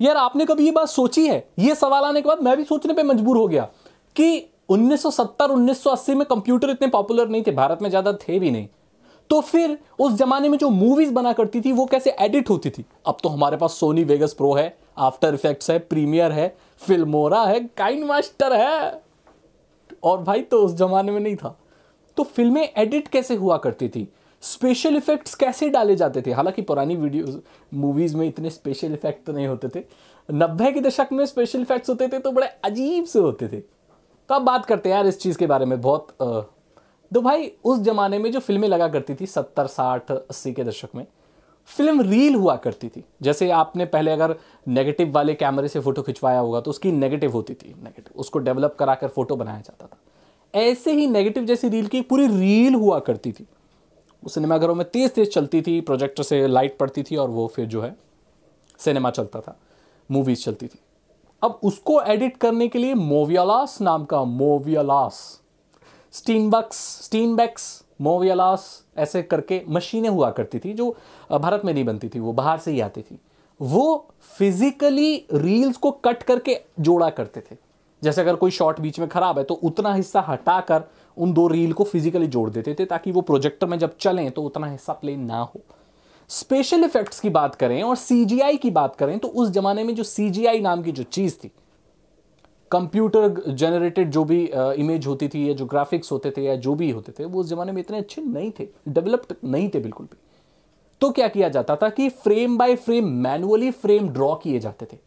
यार आपने कभी ये बात सोची है? ये सवाल आने के बाद मैं भी सोचने पे मजबूर हो गया कि 1970-1980 में कंप्यूटर इतने पॉपुलर नहीं थे, भारत में ज्यादा थे भी नहीं, तो फिर उस जमाने में जो मूवीज बना करती थी वो कैसे एडिट होती थी? अब तो हमारे पास सोनी वेगस प्रो है, आफ्टर इफेक्ट्स है, प्रीमियर है, फिल्मोरा है, काइन मास्टर है, और भाई तो उस जमाने में नहीं था। तो फिल्में एडिट कैसे हुआ करती थी, स्पेशल इफेक्ट्स कैसे डाले जाते थे? हालांकि पुरानी वीडियोस मूवीज में इतने स्पेशल इफेक्ट तो नहीं होते थे, 90 के दशक में स्पेशल इफेक्ट्स होते थे तो बड़े अजीब से होते थे। तो अब बात करते हैं यार इस चीज के बारे में बहुत तो भाई उस जमाने में जो फिल्में लगा करती थी 70, 60, 80 के दशक में, फिल्म रील हुआ करती थी। जैसे आपने पहले अगर नेगेटिव वाले कैमरे से फोटो खिंचवाया होगा तो उसकी नेगेटिव होती थी, नेगेटिव उसको डेवलप कराकर फोटो बनाया जाता था। ऐसे ही नेगेटिव जैसी रील की पूरी रील हुआ करती थी, वो सिनेमाघरों में तेज तेज चलती थी, प्रोजेक्टर से लाइट पड़ती थी और वो फिर जो है सिनेमा चलता था, मूवीज चलती थी। अब उसको एडिट करने के लिए मोवियालास नाम का, मोवियालास, स्टीनबैक्स, मोवियालास ऐसे करके मशीनें हुआ करती थी जो भारत में नहीं बनती थी, वो बाहर से ही आती थी। वो फिजिकली रील्स को कट करके जोड़ा करते थे। जैसे अगर कोई शॉट बीच में खराब है तो उतना हिस्सा हटाकर उन दो रील को फिजिकली जोड़ देते थे ताकि वो प्रोजेक्टर में जब चलें तो उतना हिस्सा प्ले ना हो। स्पेशल इफेक्ट्स की बात करें और सीजीआई की बात करें तो उस जमाने में जो सीजीआई नाम की जो चीज थी, कंप्यूटर जनरेटेड जो भी इमेज होती थी या जो ग्राफिक्स होते थे या जो भी होते थे, वो उस जमाने में इतने अच्छे नहीं थे, डेवलप्ड नहीं थे बिल्कुल भी। तो क्या किया जाता था कि frame by frame manually frame draw किए जाते थे।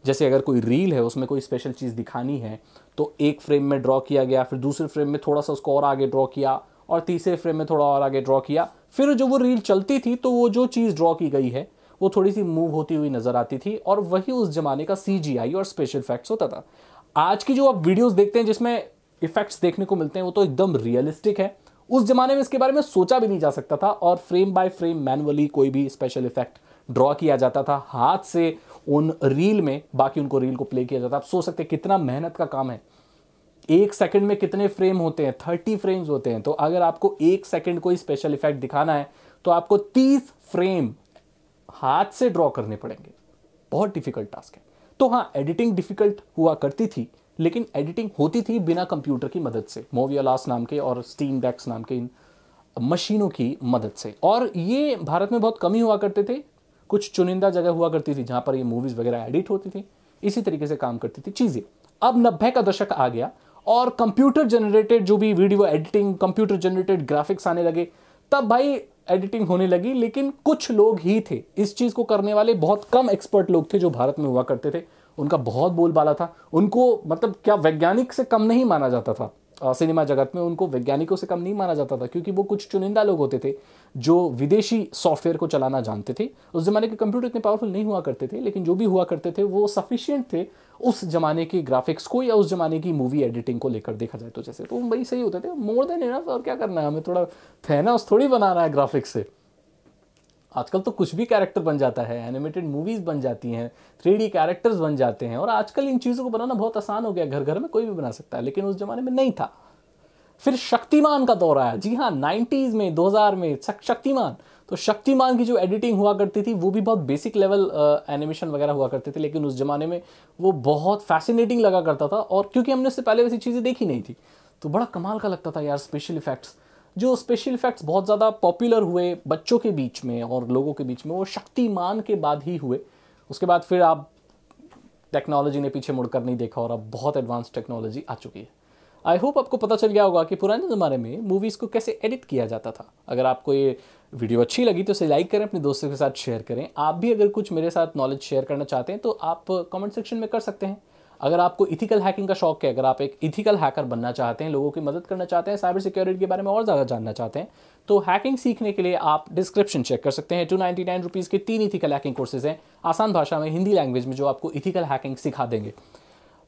जैसे अगर कोई रील है उसमें कोई स्पेशल चीज दिखानी है तो एक फ्रेम में ड्रॉ किया गया, फिर दूसरे फ्रेम में थोड़ा सा उसको और आगे ड्रॉ किया, और तीसरे फ्रेम में थोड़ा और आगे ड्रॉ किया। फिर जो वो रील चलती थी तो वो जो चीज ड्रॉ की गई है वो थोड़ी सी मूव होती हुई नजर आती थी, और वही उस जमाने का सीजीआई और स्पेशल इफेक्ट्स होता था। आज की जो आप वीडियोस देखते हैं जिसमें इफेक्ट्स देखने को मिलते हैं वो तो एकदम रियलिस्टिक है। उस जमाने में इसके बारे में सोचा भी नहीं जा सकता था, और फ्रेम बाय फ्रेम मैनुअली कोई भी स्पेशल इफेक्ट ड्रॉ किया जाता था हाथ से उन रील में, बाकी उनको रील को प्ले किया जाता। आप सोच सकते हैं कितना मेहनत का काम है। एक सेकंड में कितने फ्रेम होते हैं? 30 फ्रेम्स होते हैं। तो अगर आपको एक सेकंड कोई स्पेशल इफेक्ट दिखाना है तो आपको 30 फ्रेम हाथ से ड्रॉ करने पड़ेंगे। बहुत डिफिकल्ट टास्क है। तो हाँ, एडिटिंग डिफिकल्ट हुआ करती थी, लेकिन एडिटिंग होती थी बिना कंप्यूटर की मदद से, मोवियालास नाम के और स्टीनबैक्स नाम के इन मशीनों की मदद से। और ये भारत में बहुत कम ही हुआ करते थे, कुछ चुनिंदा जगह हुआ करती थी जहां पर ये मूवीज वगैरह एडिट होती थी। इसी तरीके से काम करती थी चीजें। अब 90 का दशक आ गया और कंप्यूटर जनरेटेड जो भी video editing, computer generated graphics आने लगे, तब भाई एडिटिंग होने लगी। लेकिन कुछ लोग ही थे इस चीज को करने वाले, बहुत कम एक्सपर्ट लोग थे जो भारत में हुआ करते थे। उनका बहुत बोलबाला था, उनको मतलब क्या वैज्ञानिक से कम नहीं माना जाता था। सिनेमा जगत में उनको वैज्ञानिकों से कम नहीं माना जाता था, क्योंकि वो कुछ चुनिंदा लोग होते थे जो विदेशी सॉफ्टवेयर को चलाना जानते थे। उस जमाने के कंप्यूटर इतने पावरफुल नहीं हुआ करते थे, लेकिन जो भी हुआ करते थे वो सफिशिएंट थे उस जमाने के ग्राफिक्स को या उस जमाने की मूवी एडिटिंग को लेकर देखा जाए तो। जैसे तो वही सही होते थे, मोर देन इनफ। और क्या करना है हमें, थोड़ा थैनोस थोड़ी बनाना है ग्राफिक्स से। आजकल तो कुछ भी कैरेक्टर बन जाता है, एनिमेटेड मूवीज बन जाती हैं, 3D कैरेक्टर्स बन जाते हैं, और आजकल इन चीज़ों को बनाना बहुत आसान हो गया, घर घर में कोई भी बना सकता है। लेकिन उस जमाने में नहीं था। फिर शक्तिमान का दौर आया। जी हाँ, 90s में, 2000 में शक्तिमान। तो शक्तिमान की जो एडिटिंग हुआ करती थी वो भी बहुत बेसिक लेवल एनिमेशन वगैरह हुआ करते थे, लेकिन उस जमाने में वो बहुत फैसिनेटिंग लगा करता था। और क्योंकि हमने उससे पहले वैसी चीज़ें देखी नहीं थी तो बड़ा कमाल का लगता था यार स्पेशल इफेक्ट्स। जो स्पेशल इफेक्ट्स बहुत ज़्यादा पॉपुलर हुए बच्चों के बीच में और लोगों के बीच में, वो शक्तिमान के बाद ही हुए। उसके बाद फिर आप टेक्नोलॉजी ने पीछे मुड़कर नहीं देखा और अब बहुत एडवांस टेक्नोलॉजी आ चुकी है। आई होप आपको पता चल गया होगा कि पुराने ज़माने में मूवीज़ को कैसे एडिट किया जाता था। अगर आपको ये वीडियो अच्छी लगी तो इसे लाइक करें, अपने दोस्तों के साथ शेयर करें। आप भी अगर कुछ मेरे साथ नॉलेज शेयर करना चाहते हैं तो आप कमेंट सेक्शन में कर सकते हैं। अगर आपको इथिकल हैकिंग का शौक है, अगर आप एक इथिकल हैकर बनना चाहते हैं, लोगों की मदद करना चाहते हैं, साइबर सिक्योरिटी के बारे में और ज़्यादा जानना चाहते हैं, तो हैकिंग सीखने के लिए आप डिस्क्रिप्शन चेक कर सकते हैं। 299 रुपीज़ के 3 इथिकल हैकिंग कोर्सेज हैं, आसान भाषा में, हिंदी लैंग्वेज में, जो आपको इथिकल हैकिंग सिखा देंगे।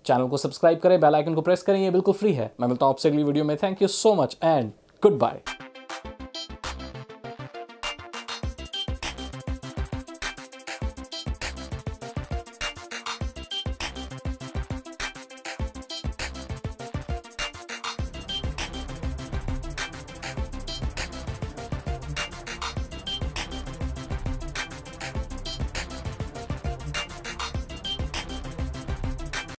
चैनल को सब्सक्राइब करें, बेल आइकन को प्रेस करें, ये बिल्कुल फ्री है। मैं मिलता हूं आपसे अगली वीडियो में। Thank you so much and good bye.